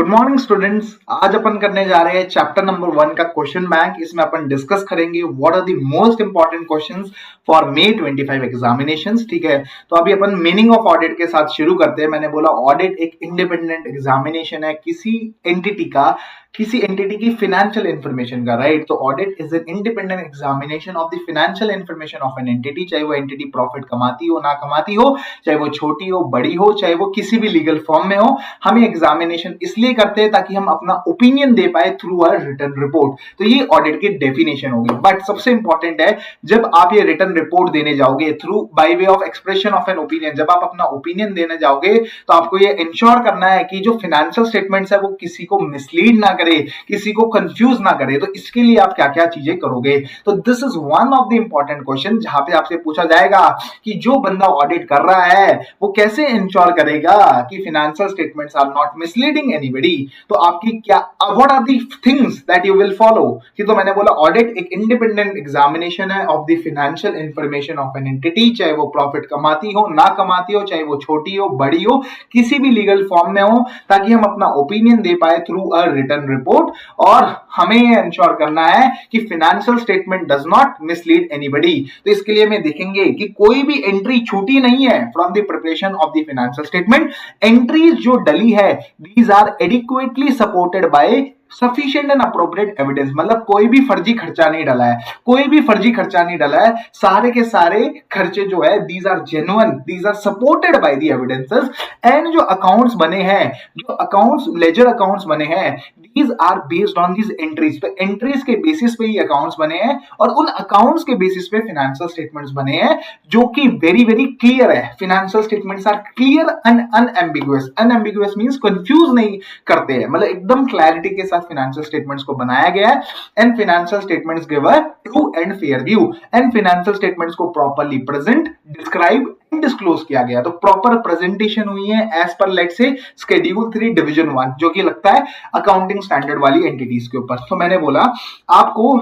Good morning students. आज अपन करने जा रहे हैं चैप्टर नंबर 1 का क्वेश्चन बैंक। इसमें अपन डिस्कस करेंगे what are the most important questions for May 25 examinations. ठीक है, तो अभी अपन मीनिंग ऑफ ऑडिट के साथ शुरू करते हैं। मैंने बोला ऑडिट एक इंडिपेंडेंट एग्जामिनेशन है किसी एंटिटी की फाइनेंशियल इंफॉर्मेशन का, राइट। तो audit is an independent examination of the financial information of an entity, चाहे वो एंटिटी प्रॉफिट कमाती हो ना कमाती हो, चाहे वो छोटी हो बड़ी हो, चाहे वो किसी भी लीगल फॉर्म में हो। हम एग्जामिनेशन इसलिए करते हैं ताकि हम अपना ओपिनियन दे पाए थ्रू अ रिटन रिपोर्ट। तो ये ऑडिट की डेफिनेशन होगी। बट सबसे इंपॉर्टेंट है, जब आप ये रिटन रिपोर्ट देने जाओगे through by way of expression of an opinion, जब आप अपना ओपिनियन देने जाओगे तो आपको ये इंश्योर करना है कि जो फाइनेंशियल स्टेटमेंट्स है वो किसी को मिसलीड ना करे, किसी को कंफ्यूज ना करे। तो इसके लिए आप क्या क्या चीजें करोगे। तो this is one of the important question जहां पे आपसे पूछा जाएगा कि जो बंदा ऑडिट कर रहा है वो कैसे इंश्योर करेगा कि financial statements are not misleading anybody. तो आपकी क्या what are the things that you will follow. कि तो मैंने बोला ऑडिट एक इंडिपेंडेंट एग्जामिनेशन है of the financial information of an entity, चाहे वो प्रॉफिट कमाती हो ना कमाती हो, चाहे वो छोटी हो बड़ी हो, किसी भी लीगल फॉर्म में हो, ताकि हम अपना ओपिनियन दे पाए थ्रू अ रिटन रिपोर्ट। और हमें ये इंश्योर करना है कि financial statement does not mislead anybody. तो इसके लिए मैं देखेंगे कि कोई भी एंट्री छूटी नहीं है from the preparation of the financial statement. Entries जो डली है these are adequately supported by sufficient and appropriate evidence. मतलब कोई भी फर्जी खर्चा नहीं डाला है, कोई भी फर्जी खर्चा नहीं डाला है। सारे के सारे खर्चे जो है these are genuine, these are supported by the evidences. And जो अकाउंट्स बने हैं, जो अकाउंट्स लेजर अकाउंट्स बने हैं, these are based on these entries. तो एंट्रीज के बेसिस पे ही अकाउंट्स बने हैं और उन अकाउंट्स के बेसिस पे फाइनेंशियल स्टेटमेंट्स बने हैं, जो कि वेरी वेरी क्लियर है। Financial statements are clear and unambiguous. Unambiguous means confuse नहीं करते हैं, मतलब एकदम क्लैरिटी के साथ फाइनेंशियल स्टेटमेंट्स को बनाया गया है। And financial statements give a true and fair view. And financial statements को properly present, describe and disclose किया गया। तो प्रॉपर प्रेजेंटेशन हुई है एज पर लेट से शेड्यूल 3 डिवीजन 1, जो कि लगता है अकाउंटिंग स्टैंडर्ड वाली एंटिटीज के ऊपर। तो मैंने बोला आपको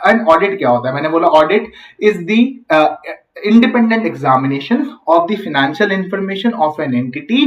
एन ऑडिट क्या होता है। मैंने बोला audit is the independent examination of the financial information of an entity,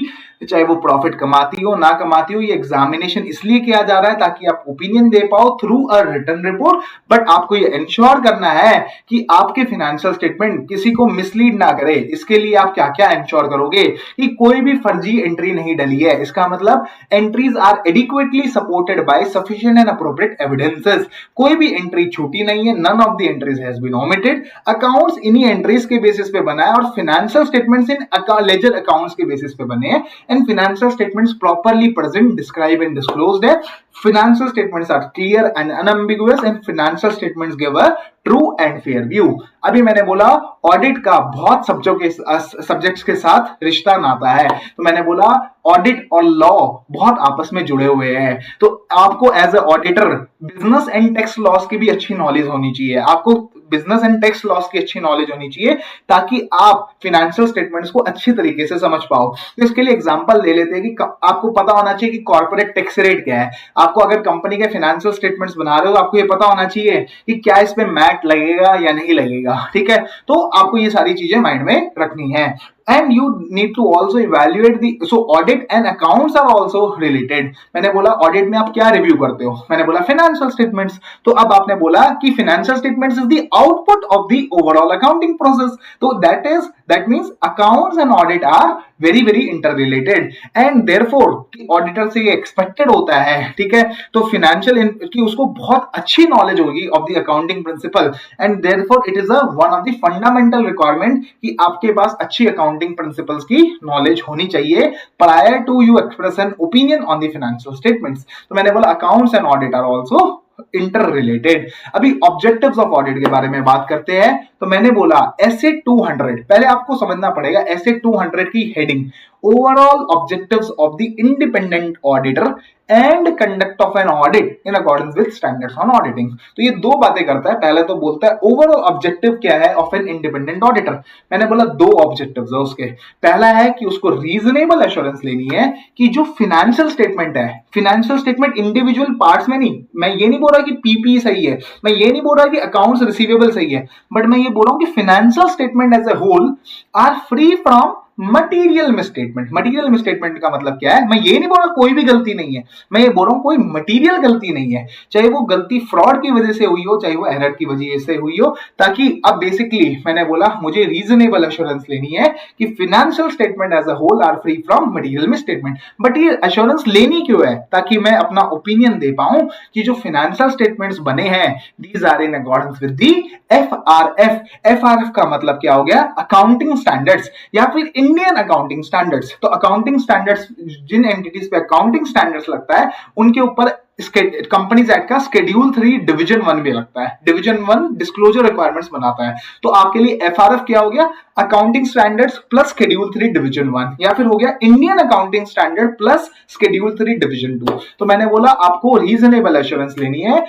चाहे वो प्रॉफिट कमाती हो ना कमाती हो। ये एग्जामिनेशन इसलिए किया जा रहा है ताकि आप ओपिनियन दे पाओ through a written report. But आपको ये इंश्योर करना है कि आपके फाइनेंशियल स्टेटमेंट किसी को मिसलीड ना करे। इसके लिए आप क्या क्या इंश्योर करोगे कि कोई भी फर्जी एंट्री नहीं डली है। इसका मतलब entries are adequately supported by sufficient and appropriate evidences. कोई भी एंट्री छूटी नहीं है, none of the entries has been omitted. Accounts इन्हीं एंट्रीज के बेसिस पे बना है और फाइनेंशियल स्टेटमेंट्स इन लेजर अकाउंट्स के बेसिस पे बने हैं। and financial statements properly present, described and disclosed है। financial statements are clear and unambiguous and financial statements give a true and fair view. अभी मैंने बोला ऑडिट का बहुत सब्जेक्ट्स के साथ रिश्ता नाता है। तो मैंने बोला ऑडिट और लॉ बहुत आपस में जुड़े हुए हैं। तो आपको as a auditor business and tax laws की भी अच्छी नॉलेज होनी चाहिए। आपको बिजनेस एंड टैक्स लॉस की अच्छी नॉलेज होनी चाहिए ताकि आप फाइनेंशियल स्टेटमेंट्स को अच्छी तरीके से समझ पाओ। तो इसके लिए एग्जांपल ले लेते हैं कि आपको पता होना चाहिए कि कॉर्पोरेट टैक्स रेट क्या है। आपको अगर कंपनी के फाइनेंशियल स्टेटमेंट्स बना रहे हो तो आपको ये पता होना चाहिए कि क्या इस पे मैट लगेगा या नहीं लगेगा। ठीक है, तो आपको ये सारी चीजें माइंड में रखनी है। And you need to also evaluate so audit and accounts are also related। मैंने बोला ऑडिट में आप क्या रिव्यू करते हो। मैंने बोला फाइनेंशियल स्टेटमेंट्स। तो अब आपने बोला कि financial statements is the output of the overall accounting process. तो that means accounts and audit are very very interrelated and therefore auditor से ये एक्सपेक्टेड होता है, ठीक है। तो फाइनेंशियल की उसको बहुत अच्छी नॉलेज होगी of the accounting principle and therefore it is one of the fundamental requirement कि आपके पास अच्छी अकाउंटिंग प्रिंसिपल्स की नॉलेज होनी चाहिए prior to you express an opinion on the financial statements. तो मैंने बोला accounts and audit are also inter related. अभी ऑब्जेक्टिव्स ऑफ ऑडिट के बारे में बात करते हैं। तो मैंने बोला एसे 200, पहले आपको समझना पड़ेगा एसे 200 की heading overall objectives of the independent auditor and conduct of an audit in accordance with standards on auditing. तो ये दो बातें करता है। पहले तो बोलता है ओवरऑल ऑब्जेक्टिव क्या है ऑफ एन इंडिपेंडेंट ऑडिटर। मैंने बोला दो ऑब्जेक्टिव्स है उसके। पहला है कि उसको रीजनेबल एश्योरेंस लेनी है कि जो फाइनेंशियल स्टेटमेंट है, फाइनेंशियल स्टेटमेंट इंडिविजुअल पार्ट्स में नहीं, मैं ये नहीं बोल रहा कि पीपी सही है, मैं ये नहीं बोल रहा कि अकाउंट्स रिसीवेबल सही है, बट मैं ये बोल रहा हूं कि financial statement as a whole are free from material misstatement. Material misstatement का मतलब क्या है, मैं ये नहीं बोल रहा कोई भी गलती नहीं है, मैं ये बोल रहा हूं कोई मटीरियल गलती नहीं है, चाहे वो गलती फ्रॉड की वजह से हुई हो, चाहे वो एरर की वजह से हुई हो, ताकि अब बेसिकली मैंने बोला मुझे रीजनेबल एश्योरेंस लेनी है कि financial statement as a whole are free from material misstatement. But ये एश्योरेंस लेनी क्यों है, ताकि मैं अपना ओपिनियन दे पाऊं कि जो फाइनेंशियल स्टेटमेंट्स बने हैं these are in accordance with the FRF. FRF का मतलब क्या हो गया, अकाउंटिंग स्टैंडर्ड्स या फिर इंडियन अकाउंटिंग स्टैंडर्ड्स। तो अकाउंटिंग स्टैंडर्ड्स, जिन एंटिटीज पे अकाउंटिंग स्टैंडर्ड्स लगता है उनके ऊपर कंपनीज एक्ट का शेड्यूल 3 डिवीजन 1 भी लगता है। डिवीजन 1 डिस्क्लोजर रिक्वायरमेंट्स बनाता है। तो आपके लिए एफआरएफ क्या हो गया, accounting standards plus schedule 3 division 1, या फिर हो गया Indian accounting standard plus schedule 3 division 2। तो मैंने बोला आपको रीजनेबल एश्योरेंस लेनी है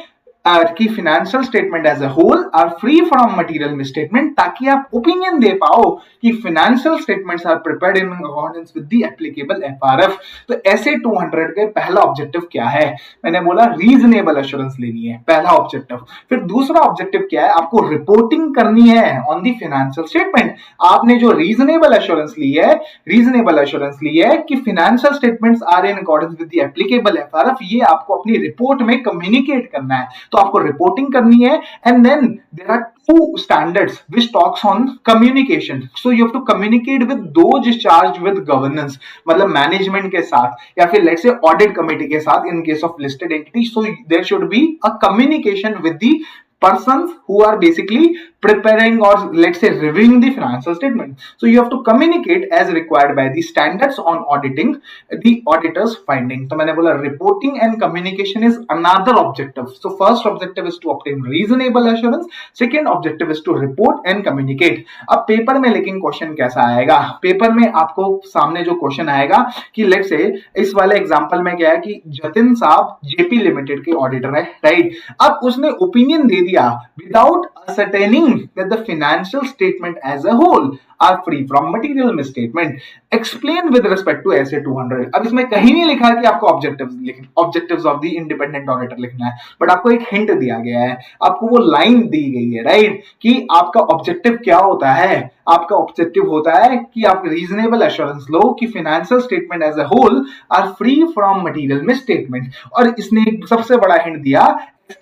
कि financial statement as a whole are free from material misstatement, ताकि आप ओपिनियन दे पाओ कि financial statements are prepared in accordance with the applicable FRF. तो ऐसे 200 के पहला ऑब्जेक्टिव क्या है, मैंने बोला रीजनेबल एश्योरेंस लेनी है, पहला ऑब्जेक्टिव। फिर दूसरा ऑब्जेक्टिव क्या है, आपको रिपोर्टिंग करनी है ऑन द फाइनेंशियल स्टेटमेंट। आपने जो रीजनेबल एश्योरेंस ली है, रीजनेबल एश्योरेंस ली है कि financial statements are in accordance with the applicable FRF, ये आपको अपनी रिपोर्ट में कम्युनिकेट करना है। तो आपको रिपोर्टिंग करनी है। And then there are two standards which talks on communication, so you have to communicate with those charged with governance, मतलब मैनेजमेंट के साथ या फिर लेट्स से ऑडिट कमेटी के साथ in case of listed entity. So there should be a communication with the persons who are basically preparing or let's say reviewing the financial statement. So you have to communicate as required by the standards on auditing the auditor's finding. तो मैंने बोला reporting and communication is another objective. So first objective is to obtain reasonable assurance, second objective is to report and communicate. अब paper में लेकिन question कैसा आएगा, paper में आपको सामने जो क्वेश्चन आएगा कि लेट्स से इस वाले एग्जांपल में क्या है कि जतिन साहब जेपी लिमिटेड के ऑडिटर है, राइट। अब उसने opinion they without ascertaining that the financial statement as a whole are free from material misstatement. Explain with respect to essay 200. अब इसमें कहीं नहीं लिखा कि आपको objectives of the independent auditor लिखना है, बट आपको एक हिंट दिया गया है, आपको वो लाइन दी गई है, राइट, कि आपका ऑब्जेक्टिव क्या होता है। आपका ऑब्जेक्टिव होता है कि आप रीजनेबल एश्योरेंस लो कि financial statement as a whole are free from material misstatement. और इसने सबसे बड़ा हिंट दिया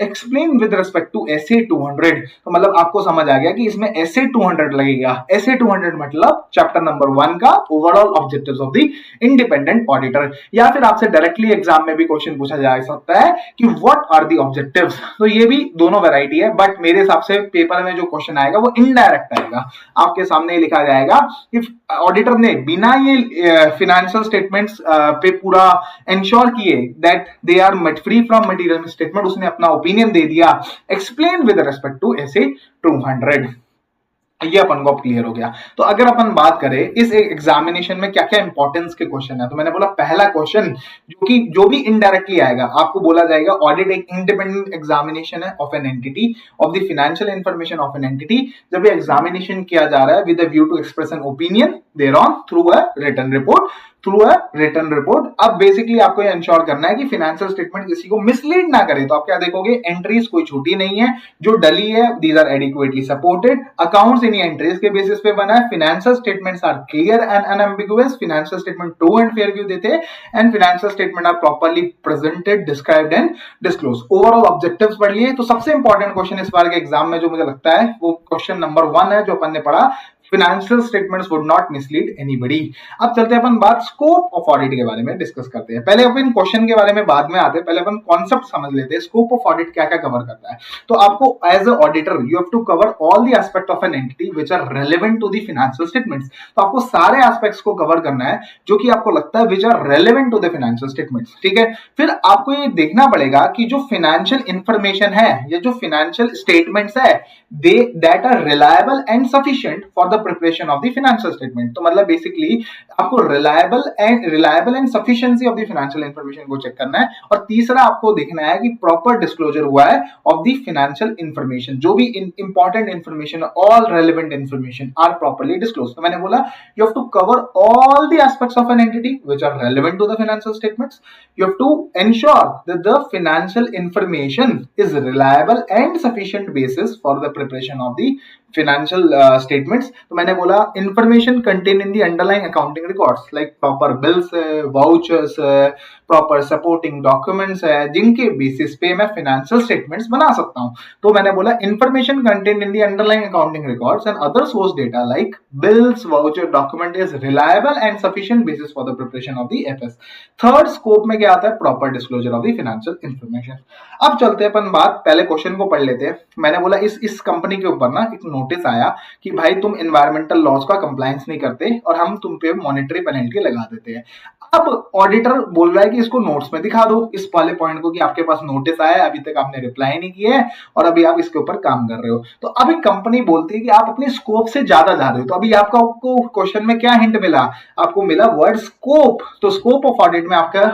explain with respect to SA 200। तो मतलब आपको समझ आ गया कि इसमें एसे 200 लगेगा। एसे 200 मतलब चैप्टर नंबर 1 का overall objectives of the independent auditor. या फिर आपसे डायरेक्टली एग्जाम में भी क्वेश्चन पूछा जा सकता है कि व्हाट आर द ऑब्जेक्टिव्स। तो ये भी दोनों वैरायटी है, बट मेरे हिसाब से पेपर में जो क्वेश्चन आएगा वो इनडायरेक्ट आएगा। आपके सामने लिखा जाएगा कि ऑडिटर ने बिना ये फाइनेंशियल स्टेटमेंट्स पे पूरा इंश्योर किए that they are free from material misstatement, उसने अपना ओपिनियन दे दिया। Explain with respect to SA 200, ये अपन को क्लियर हो गया। तो अगर अपन बात करें इस एग्जामिनेशन में क्या क्या इंपॉर्टेंस के क्वेश्चन है, तो मैंने बोला पहला क्वेश्चन जो भी इनडायरेक्टली आएगा, आपको बोला जाएगा ऑडिट एक इंडिपेंडेंट एग्जामिनेशन है of an entity, of the financial information of an entity. जब ये एग्जामिनेशन किया जा रहा है with a view to express an opinion thereon through a written report, अब बेसिकली आपको ये इंश्योर करना है कि फाइनेंशियल स्टेटमेंट किसी को मिसलीड ना करे। तो आप क्या देखोगे, एंट्रीज कोई छोटी नहीं है, जो डली है these are adequately supported, accounts इन्हीं एंट्रीज के बेसिस पे बना है, financial statements are clear and unambiguous, financial statement true and fair view देते हैं, and financial statement are properly presented, described and disclose. Overall objectives पढ़ लिए। तो सबसे इंपॉर्टेंट क्वेश्चन इस बार के एग्जाम में जो मुझे लगता है वो क्वेश्चन नंबर 1 है जो अपन ने पढ़ा, financial statements would not mislead anybody. अब चलते हैं अपन बात स्कोप ऑफ ऑडिट के बारे में डिस्कस करते हैं। पहले अपन क्वेश्चन के बारे में बाद में आते हैं, पहले अपन कॉन्सेप्ट समझ लेते हैं। स्कोप ऑफ ऑडिट क्या क्या कवर करता है। तो आपको as a auditor you have to cover all the aspect of an entity which are relevant to the financial statements. तो आपको सारे एस्पेक्ट्स को कवर करना है जो कि आपको लगता है which are relevant to the financial statements, ठीक है। फिर आपको ये देखना पड़ेगा कि जो फाइनेंशियल इंफॉर्मेशन है या जो फाइनेंशियल स्टेटमेंट्स है that are reliable and sufficient for the preparation of the financial statement. तो मतलब बेसिकली आपको reliable and sufficiency of the financial information को चेक करना है। और तीसरा आपको देखना है कि प्रॉपर डिस्क्लोजर हुआ है ऑफ द फाइनेंशियल इंफॉर्मेशन, जो भी important information, all relevant information are properly disclose. तो मैंने बोला you have to cover all the aspects of an entity which are relevant to the financial statements. You have to ensure that the financial information is reliable and sufficient basis for the preparation of the financial statements. तो मैंने बोला information contained in the underlying accounting records like proper bills है, vouchers है, proper supporting documents है, जिनके basis पे मैं financial statements बना सकता हूँ. तो मैंने बोला information contained in the underlying accounting records and other source data like bills, voucher, document is reliable and sufficient basis for the preparation of the FS. Third scope में क्या आता है? Proper disclosure of the financial information. अब चलते हैं अपन बात, पहले question को पढ़ लेते हैं. मैंने बोला इस कंपनी के ऊपर ना एक नोटिस आया कि भाई तुम एनवायरमेंटल लॉज का कंप्लायंस नहीं करते और हम तुम पे मॉनेटरी पेनल्टी लगा देते हैं. अब ऑडिटर बोल रहा है कि इसको नोट्स में दिखा दो इस वाले पॉइंट को कि आपके पास नोटिस आया है, अभी तक आपने रिप्लाई नहीं किया है और अभी आप इसके ऊपर काम कर रहे हो. तो अभी कंपनी बोलती है कि आप अपनी स्कोप से ज्यादा जा रहे हो. तो अभी आपको क्वेश्चन में क्या हिंट मिला? आपको मिला वर्ड स्कोप. तो स्कोप ऑफ ऑडिट में आपका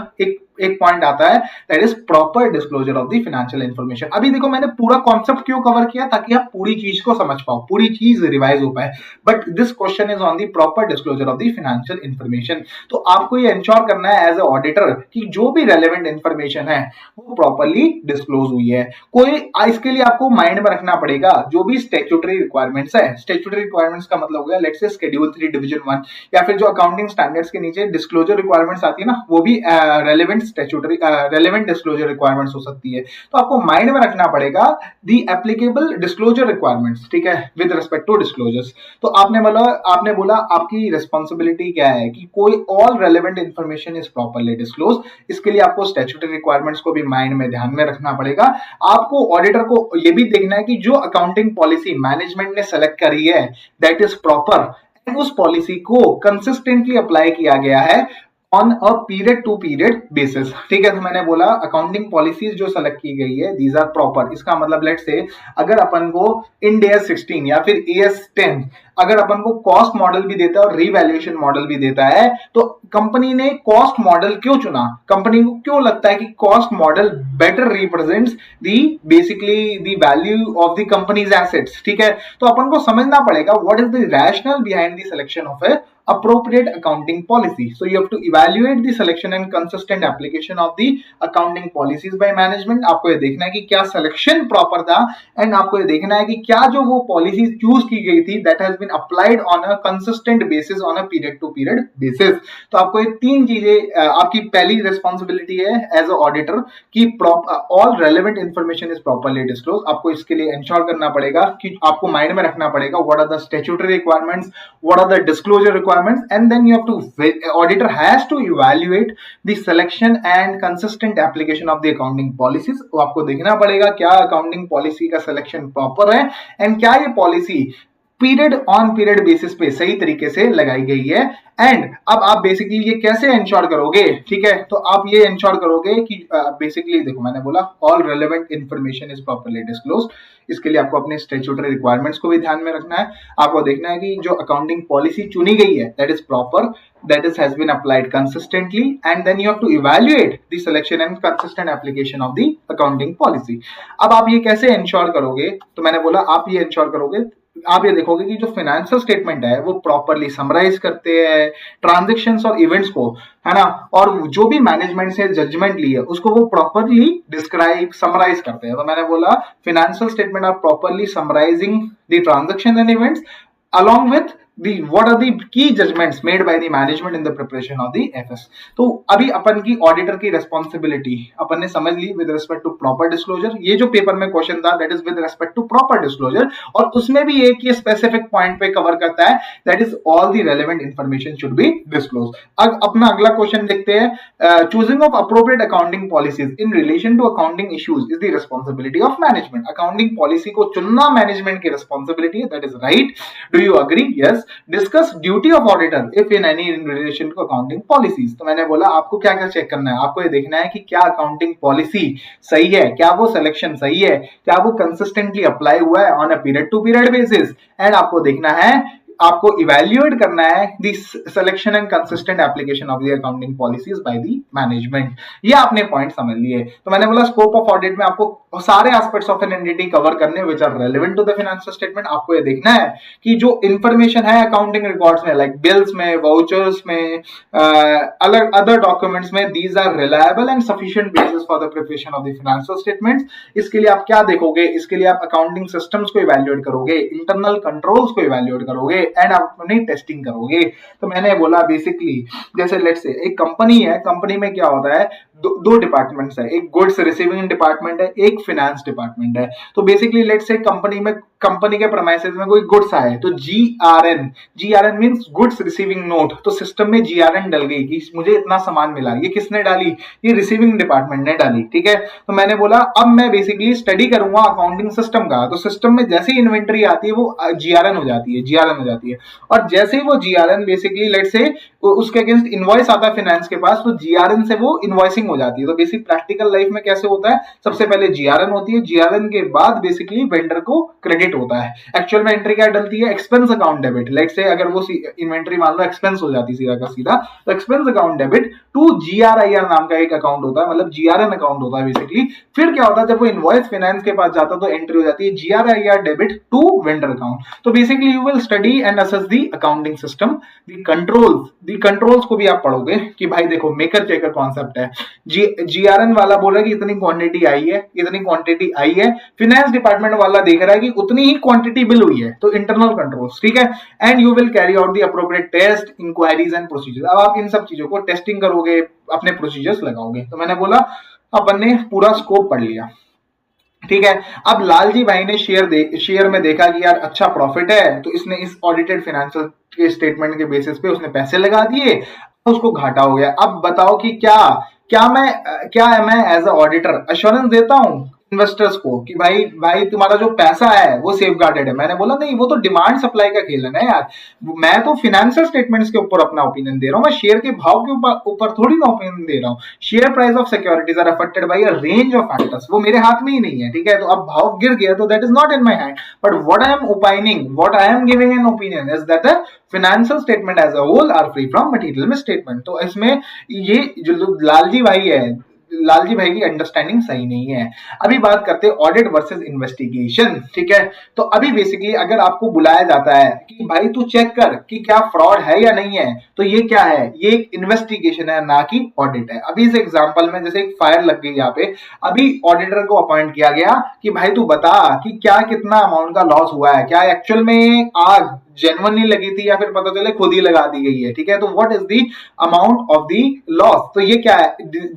एक पॉइंट आता है, that is proper disclosure of the financial information. अभी देखो मैंने पूरा कॉन्सेप्ट क्यों कवर किया? ताकि आप पूरी चीज को समझ पाओ, पूरी चीज रिवाइज हो पाए. But this question is on the proper disclosure of the financial information. तो आपको ये इंश्योर करना है एज ए ऑडिटर कि जो भी रेलेवेंट इंफॉर्मेशन है वो प्रॉपरली डिस्क्लोज हुई है. कोई इसके लिए आपको माइंड में रखना पड़ेगा जो भी स्टैट्यूटरी रिक्वायरमेंट्स है. स्टैट्यूटरी रिक्वायरमेंट्स का मतलब हो गया लेट्स से शेड्यूल 3 डिवीजन 1 या फिर जो अकाउंटिंग स्टैंडर्ड्स के नीचे डिस्क्लोजर रिक्वायरमेंट्स आती है ना, वो भी relevant statutory relevant disclosure requirements हो सकती है. तो आपको माइंड में रखना पड़ेगा दी एप्लीकेबल डिस्क्लोजर रिक्वायरमेंट्स, ठीक है, विद रिस्पेक्ट टू डिस्क्लोजर्स. तो आपने बोला आपकी रिस्पांसिबिलिटी क्या है कि कोई all relevant information is properly disclose. इसके लिए आपको स्टैट्यूटरी रिक्वायरमेंट्स को भी माइंड में ध्यान में रखना पड़ेगा. आपको ऑडिटर को ये भी देखना है कि जो अकाउंटिंग पॉलिसी मैनेजमेंट ने सेलेक्ट करी है दैट इज प्रॉपर, उस पॉलिसी को कंसिस्टेंटली अप्लाई किया गया है on a period to period basis. ठीक है, तो मैंने बोला अकाउंटिंग पॉलिसीज जो सेलेक्ट की गई है दीज आर प्रॉपर. इसका मतलब लेट्स से अगर अपन को इंड AS 16 या फिर AS 10 अगर अपन को कॉस्ट मॉडल भी देता है और रीवैल्यूएशन मॉडल भी देता है, तो कंपनी ने कॉस्ट मॉडल क्यों चुना? कंपनी को क्यों लगता है कि cost model better represents the basically the value of the companies assets. ठीक है, तो अपन को समझना पड़ेगा what is the rational behind the selection of A appropriate accounting policy. So you have to evaluate the selection and consistent application of the accounting policies by management. आपको ये देखना है कि क्या selection proper था and आपको ये देखना है कि क्या जो वो policy choose की गई थी that has been applied on a consistent basis on a period to period basis. तो आपको ये तीन चीजें आपकी पहली responsibility है as a auditor कि all relevant information is properly disclosed. आपको इसके लिए ensure करना पड़ेगा कि आपको mind में रखना पड़ेगा what are the statutory requirements, what are the disclosure requirements, and then you have to auditor has to evaluate the selection and consistent application of the accounting policies. तो आपको देखना पड़ेगा क्या accounting policy का selection proper है and क्या ये policy period on period basis पे सही तरीके से लगाई गई है. एंड अब आप बेसिकली ये कैसे इंश्योर करोगे? ठीक है, तो आप ये इंश्योर करोगे कि बेसिकली देखो मैंने बोला all relevant information is properly disclosed. इसके लिए आपको अपने स्टैट्यूटरी रिक्वायरमेंट्स को भी ध्यान में रखना है. आपको देखना है कि जो अकाउंटिंग पॉलिसी चुनी गई है that is proper, that is has been applied consistently, and then you have to evaluate the selection and consistent application of the accounting policy. अब आप ये कैसे इंश्योर करोगे? तो मैंने बोला आप ये इंश्योर करोगे, आप ये देखोगे कि जो फाइनेंशियल स्टेटमेंट है वो प्रॉपरली समराइज करते हैं ट्रांजैक्शंस और इवेंट्स को, है ना, और जो भी मैनेजमेंट से जजमेंट ली है उसको वो प्रॉपरली डिस्क्राइब समराइज करते हैं. तो मैंने बोला financial statement are properly summarising the transaction and events along with what are the key judgments made by the management in the preparation of the FS. तो अभी अपन की ऑडिटर की रेस्पॉन्सिबिलिटी अपन ने समझ ली with respect to proper disclosure. ये जो पेपर में क्वेश्चन था that is with respect to proper disclosure, और उसमें भी एक ये स्पेसिफिक पॉइंट पे कवर करता है that is all the relevant information should be disclose. अब अपना अगला क्वेश्चन देखते हैं. Choosing of appropriate accounting policies in relation to accounting issues is the responsibility of management. Accounting policy को चुनना मैनेजमेंट की रिस्पॉन्सिबिलिटी है, that is right. Do you agree? Yes. Discuss duty of auditor if in any in relation to accounting policies. तो मैंने बोला आपको क्या क्या चेक करना है? आपको ये देखना है कि क्या अकाउंटिंग पॉलिसी सही है, क्या वो सिलेक्शन सही है, क्या वो कंसिस्टेंटली अप्लाई हुआ है on a period to period basis, and आपको देखना है आपको इवेल्युएट करना है the selection and consistent application of the accounting policies by the management. ये आपने पॉइंट समझ लिए। तो मैंने बोला स्कोप ऑफ ऑडिट में आपको सारे aspects of an entity cover करने which are relevant to the financial statement. आपको ये देखना है कि जो इंफॉर्मेशन है अकाउंटिंग रिकॉर्ड्स में, लाइक बिल्स में, वाउचर्स में, अलग अदर डॉक्यूमेंट्स में, these are reliable and sufficient basis for the preparation of the financial statements. इसके लिए आप क्या देखोगे? इसके लिए आप अकाउंटिंग सिस्टम्स को इवैल्यूएट करोगे, इंटरनल कंट्रोल्स को इवैल्यूएट करोगे एंड आप अपनी टेस्टिंग करोगे। तो मैंने बोला बेसिकली जैसे लेट्स से एक कंपनी है, कंपनी में क्या होता है, दो डिपार्टमेंट्स है, एक गुड्स रिसीविंग डिपार्टमेंट है, एक फाइनेंस डिपार्टमेंट है। तो बेसिकली लेट्स से कंपनी के प्रेमाइसेस में कोई गुड्स आए तो GRN means goods receiving note. तो सिस्टम में जीआरएन डल गई कि मुझे इतना सामान मिला। ये किसने डाली? ये रिसीविंग डिपार्टमेंट ने डाली, ठीक है। तो मैंने बोला अब मैं बेसिकली स्टडी करूंगा अकाउंटिंग सिस्टम का। तो सिस्टम में जैसे ही इन्वेंट्री आती है वो जीआरएन हो जाती है, और जैसे ही वो जीआरएन बेसिकली लेट्स से उसके अगेंस्ट इनवॉइस आता है फाइनेंस के पास, तो जीआरएन से वो इनवॉइसिंग हो जाती है। तो बेसिक प्रैक्टिकल लाइफ में कैसे होता है, सबसे पहले जीआरएन होती है, जीआरएन के बाद बेसिकली वेंडर को क्रेडिट होता है। एक्चुअल में एंट्री क्या डलती है? Expense account debit. Let's say अगर वो इन्वेंट्री मान लो एक्सपेंस हो जाती सीधा का सीधा, तो एक्सपेंस अकाउंट डेबिट टू जीआरआईआर नाम का एक अकाउंट होता है, मतलब जीआरएन अकाउंट होता है बेसिकली। फिर क्या होता है, जब वो इनवॉइस फाइनेंस के पास जाता है तो एंट्री हो जाती है जीआरआईआर डेबिट टू वेंडर अकाउंट। तो basically you will study and assess the accounting system, the controls को भी आप पढ़ोगे कि भाई देखो मेकर चेकर कॉन्सेप्ट है। जीआरएन वाला बोल रहा है कि इतनी क्वांटिटी आई है, इतनी क्वांटिटी आई है, फाइनेंस डिपार्टमेंट वाला देख रहा है कि उतनी ही क्वांटिटी बिल हुई है। तो इंटरनल कंट्रोल्स, ठीक है। And you will carry out the appropriate test, inquiries and procedure. अब आप इन सब चीजों को टेस्टिंग करोगे, अपने प्रोसीजर्स लगाओगे। तो मैंने बोला अपन ने पूरा स्कोप पढ़ लिया, ठीक है। अब लालजी भाई ने शेयर में देखा कि यार अच्छा प्रॉफिट है, तो इसने इस ऑडिटेड फाइनेंशियल के स्टेटमेंट के बेसिस पे उसने पैसे लगा दिए, उसको घाटा हो गया। अब बताओ कि क्या मैं एज अ ऑडिटर अश्योरेंस देता हूं इन्वेस्टर्स को कि भाई तुम्हारा जो पैसा है वो सेफ गार्डेड है? मैंने बोला नहीं, वो तो डिमांड सप्लाई का खेल है ना यार। मैं तो फाइनेंशियल स्टेटमेंट्स के ऊपर अपना ओपिनियन दे रहा हूँ, मैं शेयर के भाव के ऊपर थोड़ी ना ओपिनियन दे रहा हूँ। Share price of securities are affected by a range of factors, वो मेरे हाथ में ही नहीं है, ठीक है। तो अब भाव गिर गया तो that is not in my hand, but what I am giving an opinion is that the financial statement as a whole are free from material misstatement. तो इसमें ये जो लालजी भाई है, लालजी भाई की अंडरस्टैंडिंग सही नहीं है। अभी बात करते हैं ऑडिट वर्सेस इन्वेस्टिगेशन, ठीक है। तो अभी बेसिकली अगर आपको बुलाया जाता है कि भाई तू चेक कर कि क्या फ्रॉड है या नहीं है, तो ये क्या है? ये एक इन्वेस्टिगेशन है, ना कि ऑडिट है। अभी इस एग्जांपल में जैसे एक फायर लग गई यहाँ पे, अभी ऑडिटर को अपॉइंट किया गया कि भाई तू बता कि क्या कितना अमाउंट का लॉस हुआ है, क्या एक्चुअल में आग जेन्युइनली लगी थी या फिर पता चले खुद ही लगा दी गई है, ठीक है। तो what is the amount of the loss? तो ये क्या है,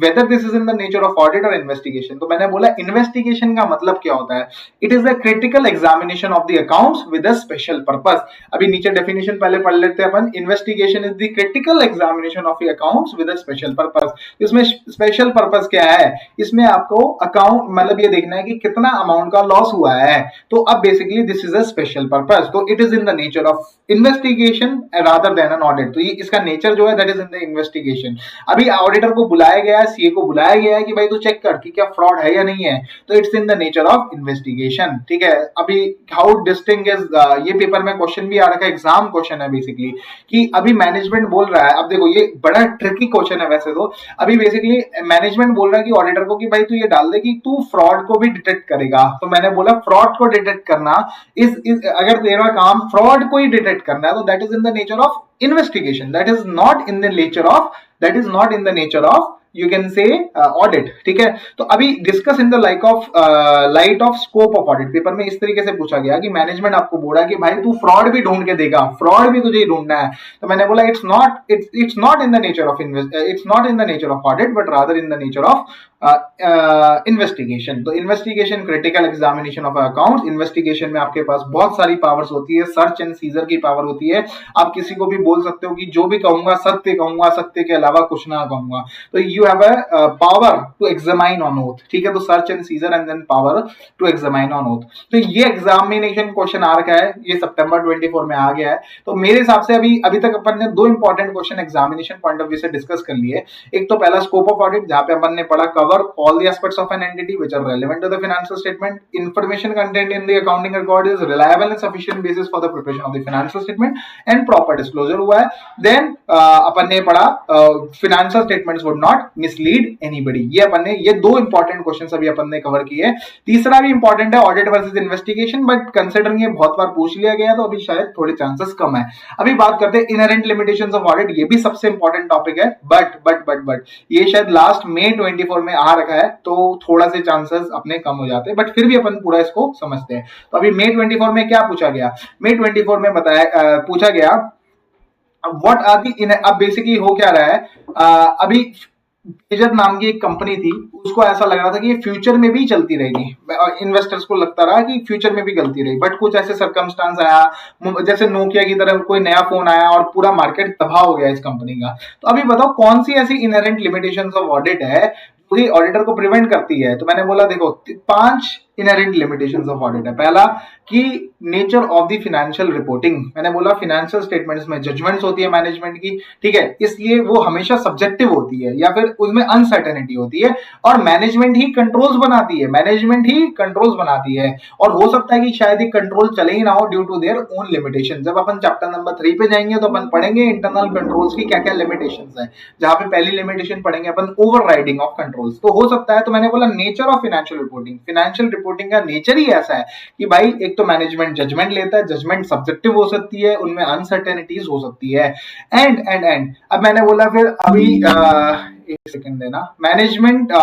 whether this is in the nature of audit और इन्वेस्टिगेशन। तो मैंने बोला इन्वेस्टिगेशन का मतलब क्या होता है? It is the critical examination of the accounts with a special purpose. अभी नीचे डेफिनेशन पहले पढ़ लेते हैं अपन। Investigation is the critical examination of the accounts with a special purpose. इसमें स्पेशल पर्पस क्या है? इसमें आपको अकाउंट मतलब ये देखना है कि कितना अमाउंट का लॉस हुआ है। तो अब basically this is a special purpose, तो it is in the nature of investigation rather than an audit. तो ये इसका नेचर जो है that is in the investigation. अभी ऑडिटर को बुलाया गया है, सीए को बुलाया गया है कि भाई तू चेक कर कि क्या फ्रॉड है या नहीं है, तो it's in the nature of investigation, ठीक है। अभी हाउ डिस्टिंग इज, ये पेपर में क्वेश्चन भी आ रखा है, एग्जाम क्वेश्चन है बेसिकली, कि अभी मैनेजमेंट बोल रहा है, अब देखो ये बड़ा ट्रिकी क्वेश्चन है वैसे तो। अभी बेसिकली मैनेजमेंट बोल रहा है कि ऑडिटर को कि भाई तू ये डाल दे कि तू फ्रॉड को भी डिटेक्ट करेगा। तो मैंने बोला फ्रॉड को डिटेक्ट करना अगर तेरा काम फ्रॉड को ही डिटेक्ट करना है, तो that is in the nature of investigation, that is not in the nature of you can say audit, ठीक है। तो अभी discuss in the light of scope of audit. Paper में इस तरीके से पूछा गया कि मैनेजमेंट आपको बोला कि भाई तू फ्रॉड भी ढूंढ के देगा, फ्रॉड भी तुझे ढूंढना है। तो मैंने बोला it's not in the nature of audit but rather in the nature of investigation. तो investigation critical examination of accounts. Investigation में आपके पास बहुत सारी पावर्स होती है, सर्च एंड सीजर की पावर होती है। आप किसी को भी बोल सकते हो कि जो भी कहूंगा सत्य के अलावा कुछ ना कहूंगा। तो you have a power to examine on oath, ठीक है। तो search and seizure and then power to examine on oath. तो ये एग्जामिनेशन क्वेश्चन आ रखा है, ये सितंबर 24 में आ गया है। तो मेरे हिसाब से अभी तक अपन ने दो important question examination point of view से डिस्कस कर लिए। एक तो पहला स्कोप ऑफ ऑडिट, जहां पे अपन ने पढ़ा cover all the aspects of an entity which are relevant to the financial statement. Information contained in the accounting record is reliable and sufficient basis for the preparation of the financial statement and proper disclosure हुआ है. Then अपन ने पढ़ा financial statements would not mislead anybody. ये अपन ने ये दो important questions अभी अपन ने कवर किए. तीसरा भी इंपॉर्टेंट है audit versus investigation, but considering ये बहुत बार पूछ लिया गया तो अभी शायद थोड़े चांसेस कम है. अभी बात करते हैं इनहेरेंट लिमिटेशंस ऑफ ऑडिट. ये भी सबसे इंपॉर्टेंट टॉपिक है, बट ये शायद लास्ट मई 24 में आ रखा है तो थोड़ा से चांसेस अपने कम हो जाते हैं, बट फिर भी अपन पूरा इसको समझते हैं. तो अभी मई 24 में क्या पूछा गया? मई 24 में पूछा गया व्हाट आर दी. अब बेसिकली हो क्या रहा है, अभी पेजर नाम की एक कंपनी थी, उसको ऐसा लग रहा था कि ये फ्यूचर में भी चलती रहेगी. इन्वेस्टर्स को लगता रहा कि फ्यूचर में भी चलती रहेगी, बट कुछ ऐसे सर्कमस्टांस आया, जैसे नोकिया की तरह कोई नया फोन आया और पूरा मार्केट तबाह हो गया इस कंपनी का. तो अभी बताओ कौन सी ऐसी इनहेरेंट लिमिटेशंस ऑफ ऑडिट है जो ऑडिटर को प्रिवेंट करती है? तो मैंने बोला देखो 5 इनहेरेंट लिमिटेशंस ऑफ ऑडिट है. पहला कि nature of the financial reporting. मैंने बोला फाइनेंशियल स्टेटमेंट्स में जजमेंट्स होती है मैनेजमेंट की, ठीक है, इसलिए वो हमेशा सब्जेक्टिव होती है या फिर उसमें अनसर्टेनिटी होती है और मैनेजमेंट ही कंट्रोल्स बनाती है और हो सकता है कि शायद ये कंट्रोल चले ही ना हो due to their own limitation. जब अपन चैप्टर नंबर 3 पे जाएंगे तो अपन पढ़ेंगे इंटरनल कंट्रोल्स की क्या क्या लिमिटेशंस है, जहां पे पहली लिमिटेशन पढ़ेंगे अपन ओवरराइडिंग ऑफ कंट्रोल्स. तो हो सकता है, तो मैंने बोला नेचर ऑफ फाइनेंशियल रिपोर्टिंग का नेचर ही ऐसा है कि भाई एक तो मैनेजमेंट जजमेंट लेता है, जजमेंट सब्जेक्टिव हो सकती है, उनमें अनसर्टेनिटीज हो सकती है. एंड अब मैंने बोला फिर अभी एक सेकंड देना. मैनेजमेंट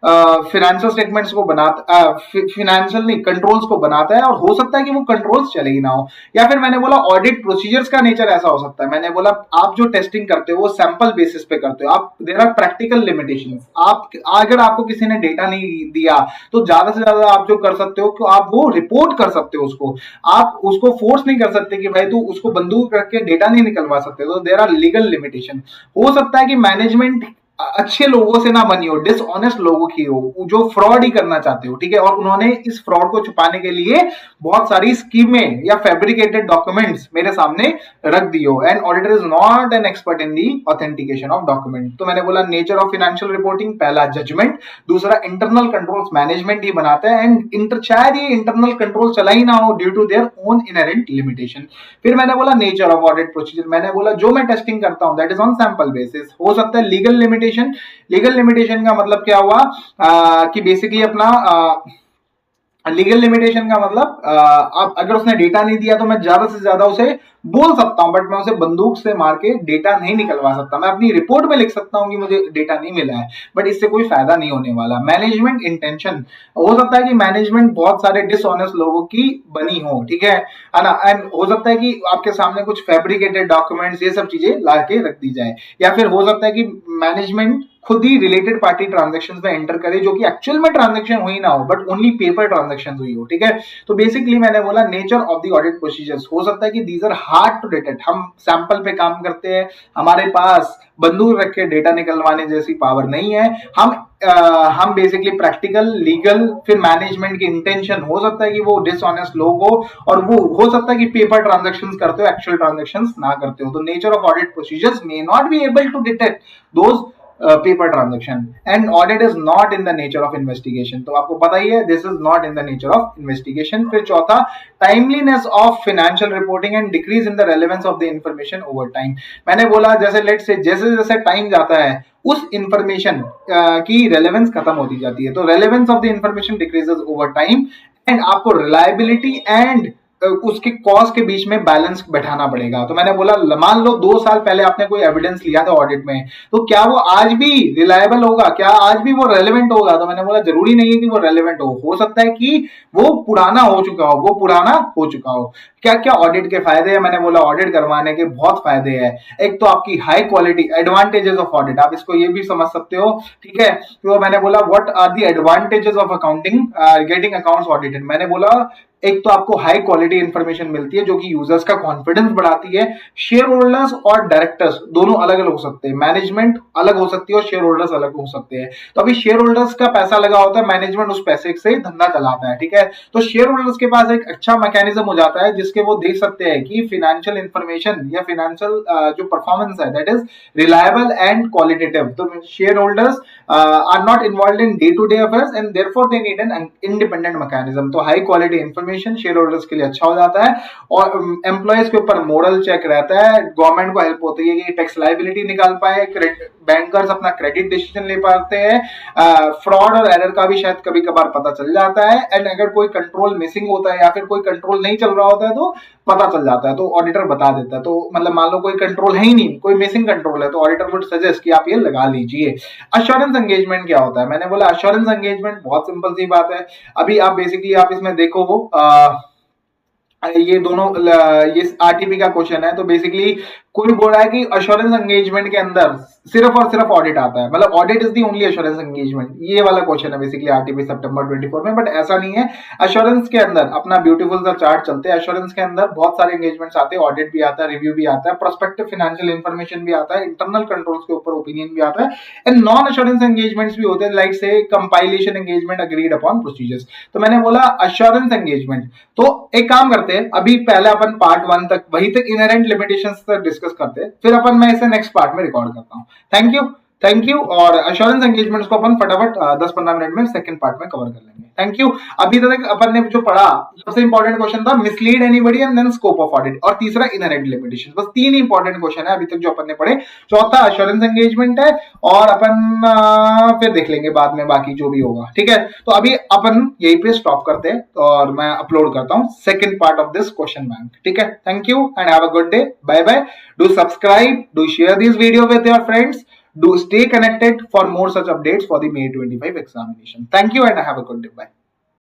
फिनेंशियल स्टेटमेंट्स को बनाता, फिनेंशियल नहीं कंट्रोल्स को बनाता है और हो सकता है कि वो कंट्रोल्स चले ही ना हो. या फिर मैंने बोला ऑडिट प्रोसीजर्स का नेचर ऐसा हो सकता है. मैंने बोला आप जो टेस्टिंग करते हो वो सैंपल बेसिस पे करते हो, आप देयर आर प्रैक्टिकल लिमिटेशंस. आप अगर आपको किसी ने डेटा नहीं दिया तो ज्यादा से ज्यादा आप जो कर सकते हो कि आप वो रिपोर्ट कर सकते हो उसको. आप उसको फोर्स नहीं कर सकते कि भाई तू उसको बंदूक रख के डेटा नहीं निकलवा सकते. तो देयर आर लीगल लिमिटेशन. हो सकता है कि मैनेजमेंट अच्छे लोगों से ना बनी हो, डिसऑनेस्ट लोगों की हो जो फ्रॉड ही करना चाहते हो, ठीक है, और उन्होंने इस फ्रॉड को छुपाने के लिए बहुत सारी स्कीमें या फैब्रिकेटेड डॉक्यूमेंट्स मेरे सामने रख दी हो. And auditor is not an expert in the authentication of document. तो मैंने बोला नेचर ऑफ फाइनेंशियल रिपोर्टिंग, पहला जजमेंट, दूसरा इंटरनल कंट्रोल्स मैनेजमेंट ही बनाता है एंड शायद ये इंटरनल कंट्रोल चला ही ना हो due to their own inherent limitation. फिर मैंने बोला नेचर ऑफ ऑडिट प्रोसीजर. मैंने बोला जो मैं टेस्टिंग करता हूं that is on sample basis. हो सकता है लीगल लिमिटेशन का मतलब क्या हुआ कि बेसिकली अपना लीगल लिमिटेशन का मतलब अब अगर उसने डेटा नहीं दिया तो मैं ज्यादा से ज्यादा उसे बोल सकता हूं, बट मैं उसे बंदूक से मार के डेटा नहीं निकलवा सकता. मैं अपनी रिपोर्ट में लिख सकता हूं कि मुझे डेटा नहीं मिला है, बट इससे कोई फायदा नहीं होने वाला. Management intention. हो सकता है कि मैनेजमेंट बहुत सारे डिसऑनेस्ट लोगों की बनी हो, ठीक है ना, एंड हो सकता है कि आपके सामने कुछ फैब्रिकेटेड डॉक्यूमेंट्स ये सब चीजें ला के रख दी जाए. या फिर हो सकता है कि मैनेजमेंट खुद ही रिलेटेड पार्टी ट्रांजैक्शंस में एंटर करे जो कि एक्चुअल में ट्रांजैक्शन हुई ना हो बट ओनली पेपर ट्रांजैक्शन हुई हो, ठीक है. तो बेसिकली मैंने बोला nature of the audit procedures. हो सकता है कि these are hard to detect. हम सैंपल पे काम करते हैं, हमारे पास बंदूक रख के डेटा निकलवाने जैसी पावर नहीं है. हम बेसिकली प्रैक्टिकल, लीगल, फिर मैनेजमेंट की इंटेंशन हो सकता है कि वो डिसऑनेस्ट लोग हो और वो हो सकता है कि पेपर ट्रांजैक्शंस करते हो, एक्चुअल ट्रांजैक्शंस ना करते हो. तो nature of audit procedures may not be able to detect those paper transaction and audit is not in the nature of investigation. तो आपको पता ही है this is not in the nature of investigation. फिर चौथा timeliness of financial reporting and decrease in the relevance of the information over time. मैंने बोला जैसे let's say जैसे जैसे टाइम जाता है उस इंफॉर्मेशन की रेलेवेंस खत्म होती जाती है. तो relevance of the information decreases over time and आपको रिलायबिलिटी एंड उसके कॉस्ट के बीच में बैलेंस बैठाना पड़ेगा. तो मैंने बोला मान लो 2 साल पहले आपने कोई एविडेंस लिया था ऑडिट में, तो क्या वो आज भी रिलायबल होगा, क्या आज भी वो रेलेवेंट होगा? तो मैंने बोला जरूरी नहीं है कि वो रेलेवेंट हो सकता है कि वो पुराना हो चुका हो. क्या क्या ऑडिट के फायदे हैं? मैंने बोला ऑडिट करवाने के बहुत फायदे हैं. एक तो आपकी high quality, advantages of audit, आप इसको ये भी समझ सकते हो, ठीक है. तो मैंने बोला what are the advantages of accounting getting accounts audited. मैंने बोला एक तो आपको हाई क्वालिटी इंफॉर्मेशन मिलती है जो कि यूजर्स का कॉन्फिडेंस बढ़ाती है। शेयर होल्डर्स और डायरेक्टर्स दोनों अलग अलग हो सकते हैं, मैनेजमेंट अलग हो सकती है और शेयर होल्डर्स अलग हो सकते हैं। तो अभी शेयर होल्डर्स का पैसा लगा होता है, मैनेजमेंट उस पैसे से धंधा चलाता है, ठीक है। तो शेयर होल्डर्स के पास एक अच्छा मैकेनिज्म हो जाता है जिसके वो देख सकते हैं कि फाइनेंशियल इंफॉर्मेशन या फाइनेंशियल जो परफॉर्मेंस है that is reliable and qualitative. तो shareholders are not involved in day-to-day affairs and therefore they need an independent mechanism। तो high quality information share holders के लिए अच्छा हो जाता है और एम्प्लॉयज के ऊपर मोरल चेक रहता है, गवर्नमेंट को हेल्प होती है कि टैक्स लाइबिलिटी निकाल पाए, बैंकर्स अपना क्रेडिट डिसीजन ले पाते हैं, फ्रॉड और एरर का भी शायद कभी कभार पता चल जाता है, एंड अगर कोई कंट्रोल मिसिंग होता है या फिर कोई कंट्रोल नहीं चल रहा होता है तो पता चल जाता है, तो ऑडिटर बता देता है। तो मतलब मान लो कोई कंट्रोल है ही नहीं, कोई मिसिंग कंट्रोल है, तो ऑडिटर वुड सजेस्ट कि आप ये लगा लीजिए। अश्योरेंस एंगेजमेंट क्या होता है? मैंने बोला अश्योरेंस एंगेजमेंट बहुत सिंपल सी बात है। अभी आप बेसिकली आप इसमें देखो वो ये दोनों ये आरटीपी का क्वेश्चन है। तो बेसिकली कोई बोल रहा है कि अश्योरेंस एंगेजमेंट के अंदर सिर्फ और सिर्फ ऑडिट आता है, मतलब audit is the only assurance engagement, ये वाला क्वेश्चन है बेसिकली आरटीपी सितंबर 24 में। बट ऐसा नहीं है, अश्योरेंस के अंदर अपना ब्यूटीफुल सा चार्ट चलते हैं। अश्योरेंस के अंदर बहुत सारे एंगेजमेंट्स आते हैं, ऑडिट भी आता है, रिव्यू भी आता है, प्रोस्पेक्टिव फाइनेंशियल इंफॉर्मेशन भी आता है, इंटरनल कंट्रोल्स के ऊपर ओपिनियन भी आता है, एंड नॉन अश्योरेंस एंगेजमेंट्स भी होते हैं, लाइक से compilation engagement agreed upon procedures. तो मैंने बोला अश्योरेंस एंगेजमेंट। तो एक काम करते हैं, अभी पहले अपन पार्ट 1 तक वही तक इनहेरेंट लिमिटेशंस तक डिस्कस करते हैं, फिर अपन मैं इसे नेक्स्ट पार्ट में रिकॉर्ड करता हूं। Thank you. और अश्योरेंस एंगेजमेंट्स को अपन फटाफट 10-15 मिनट में सेकंड पार्ट में कवर कर लेंगे। Thank you. अभी तक अपन ने जो पढ़ा, सबसे इंपॉर्टेंट क्वेश्चन था mislead anybody and then scope of audit, और तीसरा इनहेरेंट लिमिटेशन। बस 3 इंपॉर्टेंट क्वेश्चन है अभी तक जो अपन ने पढ़े। चौथा अश्योरेंस एंगेजमेंट है, और अपन फिर देख लेंगे बाद में बाकी जो भी होगा, ठीक है। तो अभी अपन यहीं पे स्टॉप करते हैं और मैं अपलोड करता हूं second part of this question bank, ठीक है। Thank you and have a good day. Bye bye. Do subscribe, do share this video with your friends. Do stay connected for more such updates for the May 25 examination. Thank you and have a good day. Bye.